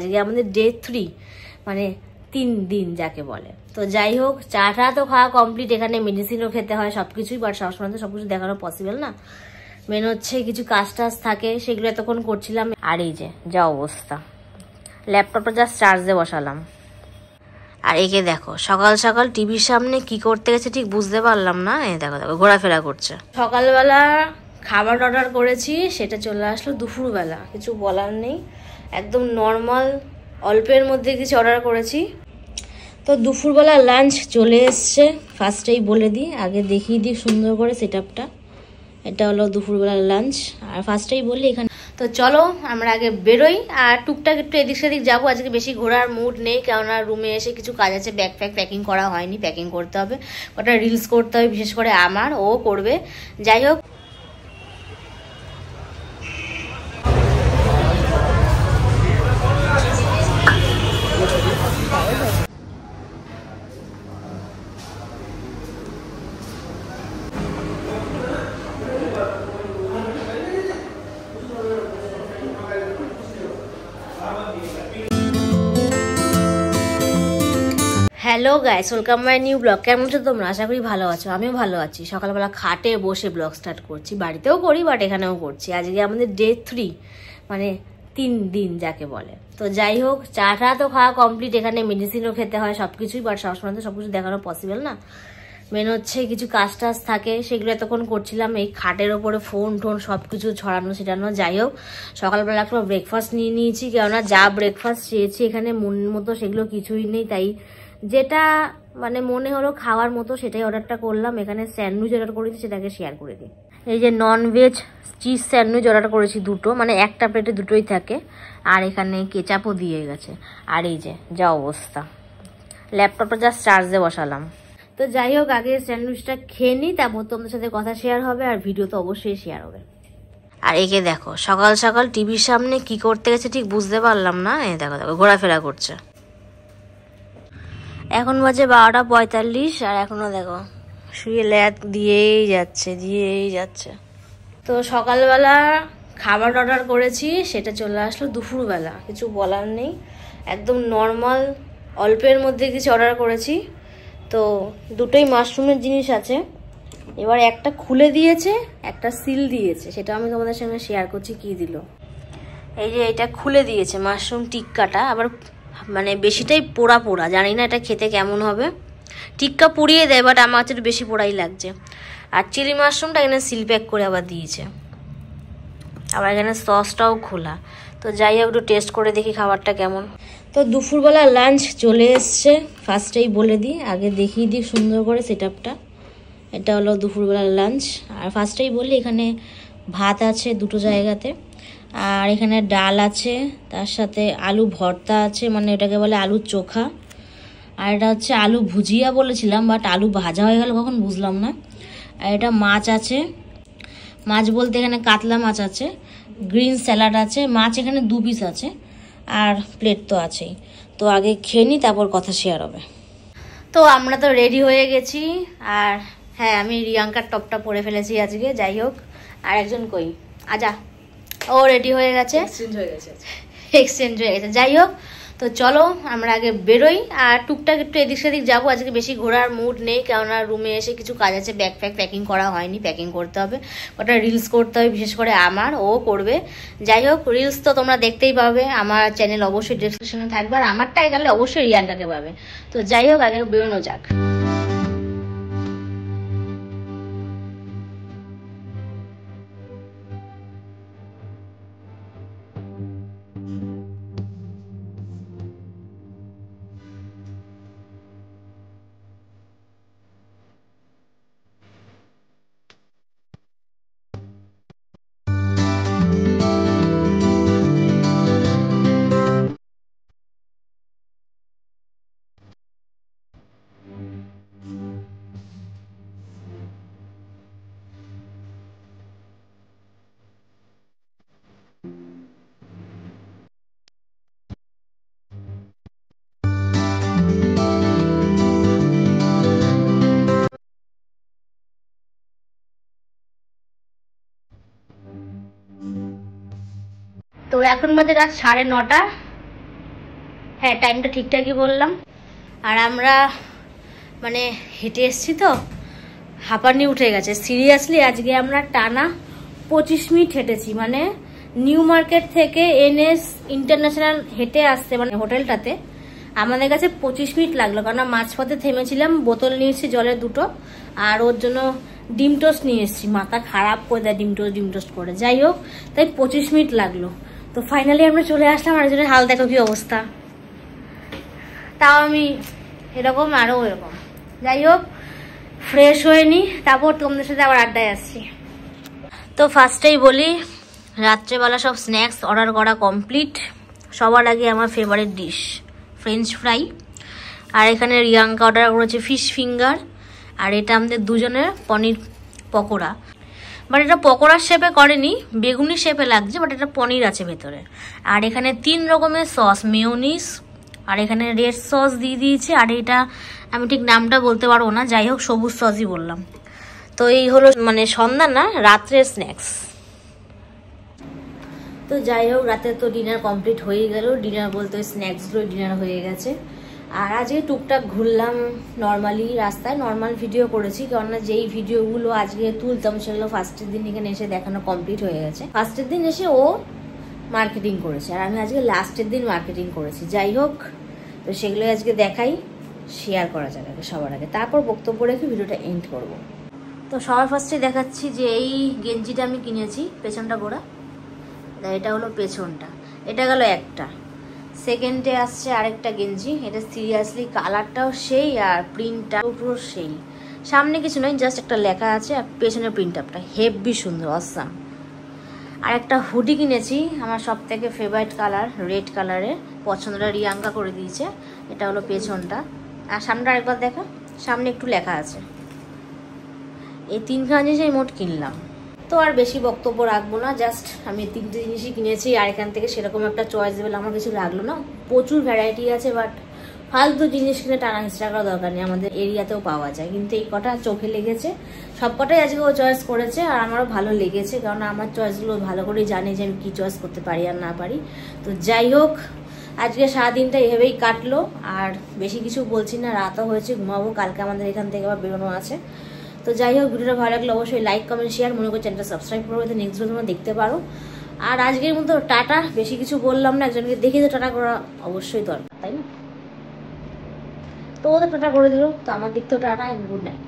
আজকে আমাদের ডে 3 মানে 3 দিন যাকে বলে। তো যাই হোক, চাটা তো খাওয়া কমপ্লিট, এখানে মেডিসিনও খেতে হয় সবকিছুই, বাট সবসময় তো সবকিছু দেখানো পসিবল না। মেন হচ্ছে কিছু কাজ টাজ থাকে, সেগুলো এতক্ষণ করছিলাম। আর এই যে যা অবস্থা, ল্যাপটপটা জাস্ট চার্জে বসালাম। আর একে দেখো সকাল সকাল টিভির সামনে কি করতে গেছে ঠিক বুঝতে পারলাম না। এই দেখো দেখো ঘোরাফেরা করছে। সকালবেলা খাবার অর্ডার করেছি, সেটা চলে আসলো দুপুরবেলা। কিছু বলার নেই, একদম নর্মাল অল্পের মধ্যে কিছু অর্ডার করেছি। তো দুপুরবেলা লাঞ্চ চলে এসছে। ফার্স্টেই বলে দিই, আগে দেখিয়ে দিই সুন্দর করে সেট আপটা। এটা হলো দুপুরবেলার লাঞ্চ। আর ফার্স্টেই বলি এখানে, তো চলো আমরা আগে বেরোই। আর টুকটাক একটু এদিক সেদিক যাবো, আজকে বেশি ঘোরার মুড নেই, কেননা রুমে এসে কিছু কাজ আছে। ব্যাগ ফ্যাগ প্যাকিং করা হয়নি, প্যাকিং করতে হবে, ওটা রিলস করতে হবে, বিশেষ করে আমার, ও করবে। যাই হোক, hello guys, welcome my new blog. কেমন আছো তোমরা? আশা করি ভালো আছো, আমিও ভালো আছি। সকালবেলা খাটে বসে ব্লগ স্টার্ট করছি, বাড়িতেও করি বাট এখানেও করছি। আজকে আমাদের ডে 3 মানে 3 দিন যাকে বলে। তো যাই হোক, চাটা তো খাওয়া কমপ্লিট, এখানে মেডিসিনও খেতে হয় সবকিছুই, বাট সবসময় তো সবকিছু দেখানো পসিবল না। মেন হচ্ছে কিছু কাজ টাজ থাকে, সেগুলো এতক্ষণ করছিলাম। এই খাটের ওপরে ফোন টোন সবকিছু ছড়ানো ছিটানো। যাই হোক, সকালবেলা একটা ব্রেকফাস্ট নিয়ে নিয়েছি, কেননা যা ব্রেকফাস্ট চেয়েছি এখানে মন মতো সেগুলো কিছুই নেই, তাই যেটা মানে মনে হলো খাওয়ার মতো সেটাই অর্ডারটা করলাম। এখানে স্যান্ডউইচ অর্ডার করেছি, সেটাকে শেয়ার করে দিই। এই যে ননভেজ চিজ স্যান্ডউইচ অর্ডার করেছি দুটো, মানে একটা প্লেটে দুটোই থাকে। আর এখানে কেচাপও দিয়ে গেছে। আর এই যে যা অবস্থা, ল্যাপটপটা জাস্ট চার্জে বসালাম। তো যাই হোক, আগে স্যান্ডউইচটা খেয়ে নিই, তারপর তোমাদের সাথে কথা শেয়ার হবে, আর ভিডিও তো অবশ্যই শেয়ার হবে। আর একে দেখো সকাল সকাল টিভির সামনে কি করতে গেছে ঠিক বুঝতে পারলাম না। এই দেখো দেখো ঘোরাফেরা করছে। এখন বাজে 12:45, আর এখনো দেখো শুয়ে ল্যাদ দিয়েই যাচ্ছে। তো সকালবেলা খাবার অর্ডার করেছি, সেটা চলে আসলো দুপুরবেলা। কিছু বলার নেই, একদম নর্মাল অল্পের মধ্যে কিছু অর্ডার করেছি। তো দুটোই মাশরুমের জিনিস আছে। এবার একটা খুলে দিয়েছে, একটা সিল দিয়েছে, সেটা আমি তোমাদের সঙ্গে শেয়ার করছি কি দিল। এই যে এটা খুলে দিয়েছে মাশরুম টিক্কাটা, আবার মানে বেশিটাই পোড়া পোড়া, জানি না এটা খেতে কেমন হবে। টিক্কা পুড়িয়ে দেয়, বাট আমার হচ্ছে বেশি পোড়াই লাগছে। আর চিলি মাশরুমটা এখানে সিল প্যাক করে আবার দিয়েছে, আবার এখানে সসটাও খোলা। তো যাই হোক, একটু টেস্ট করে দেখি খাবারটা কেমন। তো দুপুরবেলা লাঞ্চ চলে এসছে। ফার্স্টেই বলে দিই, আগে দেখিয়ে দিই সুন্দর করে সেট আপটা। এটা হলো দুপুরবেলার লাঞ্চ। আর ফার্স্টেই বলি এখানে ভাত আছে দুটো জায়গাতে, আর এখানে ডাল আছে, তার সাথে আলু ভর্তা আছে, মানে এটাকে বলে আলু চোখা। আর এটা হচ্ছে আলু ভুজিয়া বলেছিলাম, বাট আলু ভাজা হয়ে গেল কখন বুঝলাম না। আর এটা মাছ আছে, মাছ বলতে এখানে কাতলা মাছ আছে, গ্রিন স্যালাড আছে, মাছ এখানে 2 পিস আছে, আর প্লেট তো আছেই। তো আগে খেয়ে নিই, তারপর কথা শেয়ার হবে। তো আমরা তো রেডি হয়ে গেছি। আর হ্যাঁ, আমি রিয়াঙ্কার টপটা পরে ফেলেছি আজকে। যাই হোক, আর একজন কই আজা, ও রেডি হয়ে গেছে, এক্সচেঞ্জ হয়ে গেছে। যাই হোক, তো চলো আমরা আগে বেরোই। আর টুকটাক একটু এদিক সেদিক যাবো, আজকে বেশি ঘোরার মুড নেই, কেননা রুমে এসে কিছু কাজ আছে। ব্যাগ ফ্যাগ প্যাকিং করা হয়নি, প্যাকিং করতে হবে, ওটা রিলস করতে হবে, বিশেষ করে আমার, ও করবে। যাই হোক, রিলস তো তোমরা দেখতেই পাবে, আমার চ্যানেল অবশ্যই ডেসক্রিপশনে থাকবে, আর আমারটাই গেলে অবশ্যই রিয়াঙ্কাকে পাবে। তো যাই হোক, আগে বেরোনো যাক। তো এখন বাজে রাত 9:30। হ্যাঁ, টাইমটা ঠিকঠাকই বললাম। আর আমরা মানে হেঁটে এসছি তো, হাঁপানি উঠে গেছে সিরিয়াসলি। আজকে আমরা টানা 25 মিনিট হেঁটেছি, মানে নিউ মার্কেট থেকে NS ইন্টারন্যাশনাল হেঁটে আসতে মানে হোটেলটাতে আমাদের কাছে 25 মিনিট লাগলো। কারণ মাঝপথে থেমেছিলাম, বোতল নিয়েছি জলের 2টো, আর ওর জন্য ডিম টোস্ট নিয়ে এসেছি। মাথা খারাপ করে দেয় ডিম টোস্ট করে। যাই হোক, তাই 25 মিনিট লাগলো। তো ফাইনালি আমরা চলে আসলাম। আর জন্য হাল দেখো কি অবস্থা, তাও আমি এরকম আরও এরকম। যাই হোক, ফ্রেশ হয়ে নি, তারপর তোমাদের সাথে আবার আড্ডায় আসছি। তো ফার্স্টেই বলি, রাত্রেবেলা সব স্ন্যাক্স অর্ডার করা কমপ্লিট। সবার আগে আমার ফেভারিট ডিশ ফ্রেঞ্চ ফ্রাই, আর এখানে রিয়াঙ্কা অর্ডার করেছে ফিশ ফিঙ্গার, আর এটা আমাদের দুজনের পনির পকোড়া। বাট এটা পকোড়ার শেপে করেনি, বেগুনি শেপে লাগছে, বাট এটা পনির আছে ভেতরে। আর এখানে 3 রকমের সস, মেয়োনিজ, আর এখানে রেড সস দিয়ে দিয়েছে, আর এটা আমি ঠিক নামটা বলতে পারবো না, যাই হোক সবুজ সসই বললাম। তো এই হলো মানে সন্ধ্যা না রাত্রের স্ন্যাক্স। তো যাই হোক, রাতে তো ডিনার কমপ্লিট হয়ে গেল। ডিনার বলতে ওই স্ন্যাক্সগুলো ডিনার হয়ে গেছে। আর আজকে টুকটাক ঘুরলাম নর্মালি রাস্তায়, নর্মাল ভিডিও করেছি, কেননা যেই ভিডিওগুলো আজকে তুলতাম সেগুলো ফার্স্টের দিন এখানে এসে দেখানো কমপ্লিট হয়ে গেছে। ফার্স্টের দিন এসে ও মার্কেটিং করেছে, আর আমি আজকে লাস্টের দিন মার্কেটিং করেছি। যাই হোক, তো সেগুলোই আজকে দেখাই, শেয়ার করা যাবে সবার আগে, তারপর বক্তব্য রেখে ভিডিওটা এন্ড করব। তো সবার ফার্স্টে দেখাচ্ছি যে এই গেঞ্জিটা আমি কিনেছি, পেছনটা গোড়া, এটা হলো পেছনটা, এটা গেল একটা। সেকেন্ডে আসছে আরেকটা গেঞ্জি, এটা সিরিয়াসলি কালারটাও সেই আর প্রিন্টটাও পুরো সেই। সামনে কিছু নয়, জাস্ট একটা লেখা আছে, আর পেছনের প্রিন্ট আপটা হেভি সুন্দর, অসাম। আর একটা হুডি কিনেছি, আমার সব থেকে ফেভারিট কালার রেড কালারের, পছন্দটা রিয়াঙ্কা করে দিয়েছে। এটা হলো পেছনটা, আর সামনেটা আরেকবার দেখা, সামনে একটু লেখা আছে। এই 3খানা জিনিস আমি মোট কিনলাম। তো আর বেশি বক্তব্য রাখবো না, জাস্ট আমি 3টে জিনিসই কিনেছি। আর এখান থেকে সেরকম একটা চয়েসেবল আমার কিছু লাগলো না, প্রচুর ভ্যারাইটি আছে, বাট ফালতু জিনিস কিনে টানা হিস্ট্রা করা দরকার নেই, আমাদের এরিয়াতেও পাওয়া যায়। কিন্তু এই কটা চোখে লেগেছে, সব কটাই আজকে ও চয়েস করেছে, আর আমারও ভালো লেগেছে, কারণ আমার চয়েসগুলো ভালো করেই জানি যে আমি কী চয়েস করতে পারি আর না পারি। তো যাই হোক, আজকে সারাদিনটা এভাবেই কাটলো, আর বেশি কিছু বলছি না, রাতও হয়েছে, ঘুমাবো, কালকে আমাদের এখান থেকে আবার বেরোনো আছে। তো যাই হোক, ভিডিওটা ভালো লাগলে অবশ্যই লাইক কমেন্ট শেয়ার, মনে করে চ্যানেলটা সাবস্ক্রাইব করবো, তো নেক্সট ভিডিও তোমরা দেখতে পারো। আর আজকের মতো টাটা, বেশি কিছু বললাম না, একজনকে দেখে তো টাটা করা অবশ্যই দরকার, তাই না? তো ওদের টাটা করে দিল, তো আমার দিক থেকে টাটা, গুড নাইট।